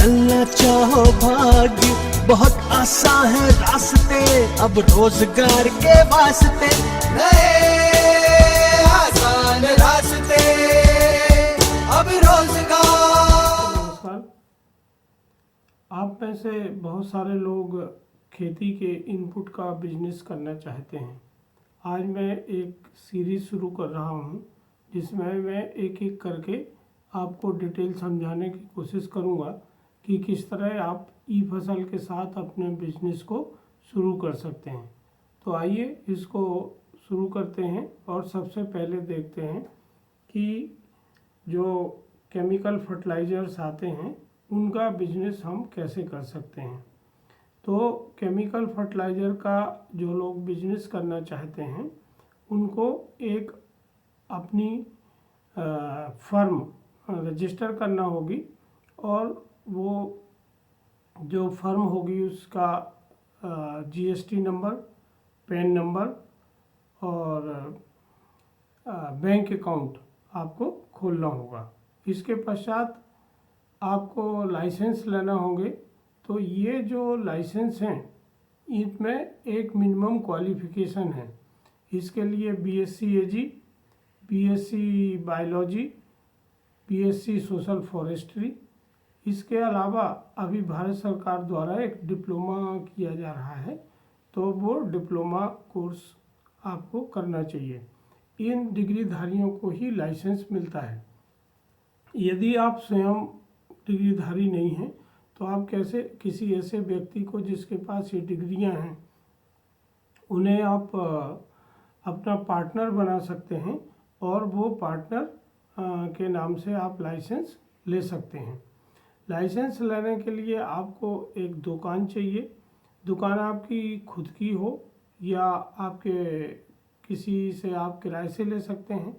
बदलना चाहो भाग्य, बहुत आसान है रास्ते अब रोजगार के वास्ते, नए आसान रास्ते अब रोजगार। नमस्कार। आप में से बहुत सारे लोग खेती के इनपुट का बिजनेस करना चाहते हैं। आज मैं एक सीरीज़ शुरू कर रहा हूं जिसमें मैं एक एक करके आपको डिटेल समझाने की कोशिश करूंगा कि किस तरह आप ई फसल के साथ अपने बिजनेस को शुरू कर सकते हैं। तो आइए इसको शुरू करते हैं और सबसे पहले देखते हैं कि जो केमिकल फर्टिलाइज़र्स आते हैं उनका बिजनेस हम कैसे कर सकते हैं। तो केमिकल फर्टिलाइज़र का जो लोग बिजनेस करना चाहते हैं उनको एक अपनी फर्म रजिस्टर करना होगी और वो जो फर्म होगी उसका जीएसटी नंबर, पैन नंबर और बैंक अकाउंट आपको खोलना होगा। इसके पश्चात आपको लाइसेंस लेना होंगे। तो ये जो लाइसेंस हैं इनमें एक मिनिमम क्वालिफ़िकेशन है। इसके लिए BSc Ag, BSc biology, BSc social forestry, इसके अलावा अभी भारत सरकार द्वारा एक डिप्लोमा किया जा रहा है, तो वो डिप्लोमा कोर्स आपको करना चाहिए। इन डिग्रीधारियों को ही लाइसेंस मिलता है। यदि आप स्वयं डिग्रीधारी नहीं हैं तो आप कैसे किसी ऐसे व्यक्ति को जिसके पास ये डिग्रियां हैं उन्हें आप अपना पार्टनर बना सकते हैं और वो पार्टनर के नाम से आप लाइसेंस ले सकते हैं। लाइसेंस लेने के लिए आपको एक दुकान चाहिए। दुकान आपकी खुद की हो या आपके किसी से आप किराए से ले सकते हैं।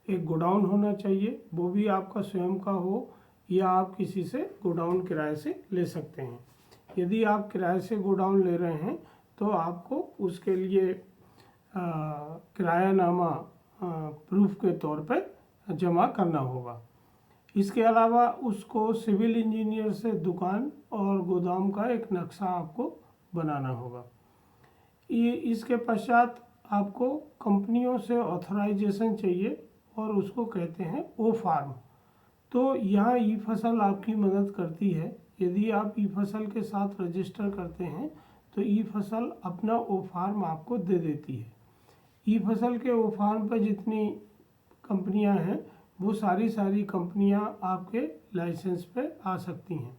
एक गोडाउन होना चाहिए, वो भी आपका स्वयं का हो या आप किसी से गोडाउन किराए से ले सकते हैं। यदि आप किराए से गोडाउन ले रहे हैं तो आपको उसके लिए किरायानामा प्रूफ के तौर पर जमा करना होगा। इसके अलावा उसको सिविल इंजीनियर से दुकान और गोदाम का एक नक्शा आपको बनाना होगा। ये इसके पश्चात आपको कंपनियों से ऑथराइजेशन चाहिए और उसको कहते हैं ओ फार्म। तो यहाँ ई फसल आपकी मदद करती है। यदि आप ई फसल के साथ रजिस्टर करते हैं तो ई फसल अपना ओ फार्म आपको दे देती है। ई फसल के ओ फार्म पर जितनी कंपनियां हैं वो सारी कंपनियां आपके लाइसेंस पे आ सकती हैं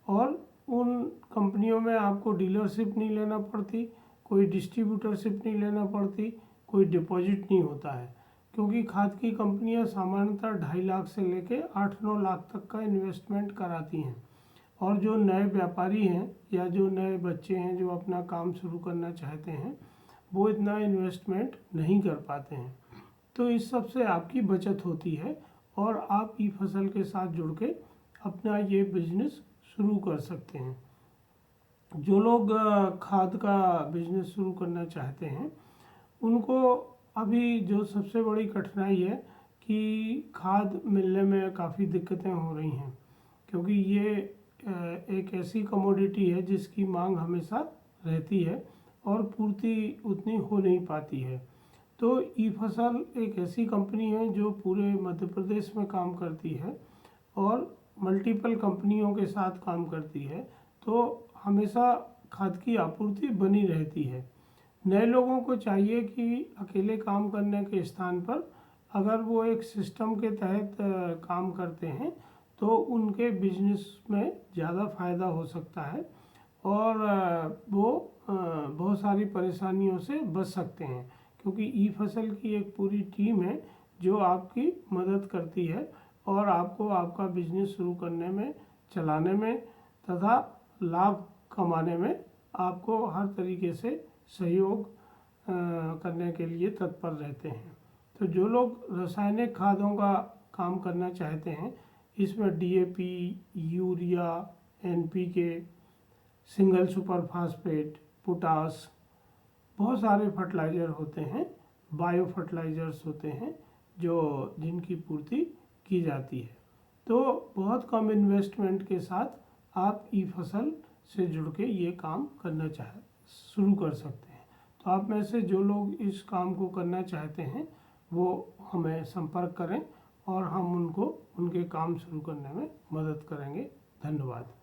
और उन कंपनियों में आपको डीलरशिप नहीं लेना पड़ती, कोई डिस्ट्रीब्यूटरशिप नहीं लेना पड़ती, कोई डिपॉजिट नहीं होता है, क्योंकि खाद की कंपनियां सामान्यतः 2.5 लाख से लेके 8-9 लाख तक का इन्वेस्टमेंट कराती हैं। और जो नए व्यापारी हैं या जो नए बच्चे हैं जो अपना काम शुरू करना चाहते हैं वो इतना इन्वेस्टमेंट नहीं कर पाते हैं। तो इस सब से आपकी बचत होती है और आप ई फसल के साथ जुड़ के अपना ये बिजनेस शुरू कर सकते हैं। जो लोग खाद का बिजनेस शुरू करना चाहते हैं उनको अभी जो सबसे बड़ी कठिनाई है कि खाद मिलने में काफ़ी दिक्कतें हो रही हैं, क्योंकि ये एक ऐसी कमोडिटी है जिसकी मांग हमेशा रहती है और पूर्ति उतनी हो नहीं पाती है। तो ई फसल एक ऐसी कंपनी है जो पूरे मध्य प्रदेश में काम करती है और मल्टीपल कंपनियों के साथ काम करती है, तो हमेशा खाद की आपूर्ति बनी रहती है। नए लोगों को चाहिए कि अकेले काम करने के स्थान पर अगर वो एक सिस्टम के तहत काम करते हैं तो उनके बिजनेस में ज़्यादा फ़ायदा हो सकता है और वो बहुत सारी परेशानियों से बच सकते हैं, क्योंकि ई फसल की एक पूरी टीम है जो आपकी मदद करती है और आपको आपका बिजनेस शुरू करने में, चलाने में तथा लाभ कमाने में आपको हर तरीके से सहयोग करने के लिए तत्पर रहते हैं। तो जो लोग रासायनिक खादों का काम करना चाहते हैं इसमें DAP, urea, NPK, single super phosphate, potash, बहुत सारे फर्टिलाइज़र होते हैं, बायो फर्टिलाइज़र्स होते हैं जिनकी पूर्ति की जाती है। तो बहुत कम इन्वेस्टमेंट के साथ आप ई फसल से जुड़ के ये काम करना शुरू कर सकते हैं। तो आप में से जो लोग इस काम को करना चाहते हैं वो हमें संपर्क करें और हम उनको उनके काम शुरू करने में मदद करेंगे। धन्यवाद।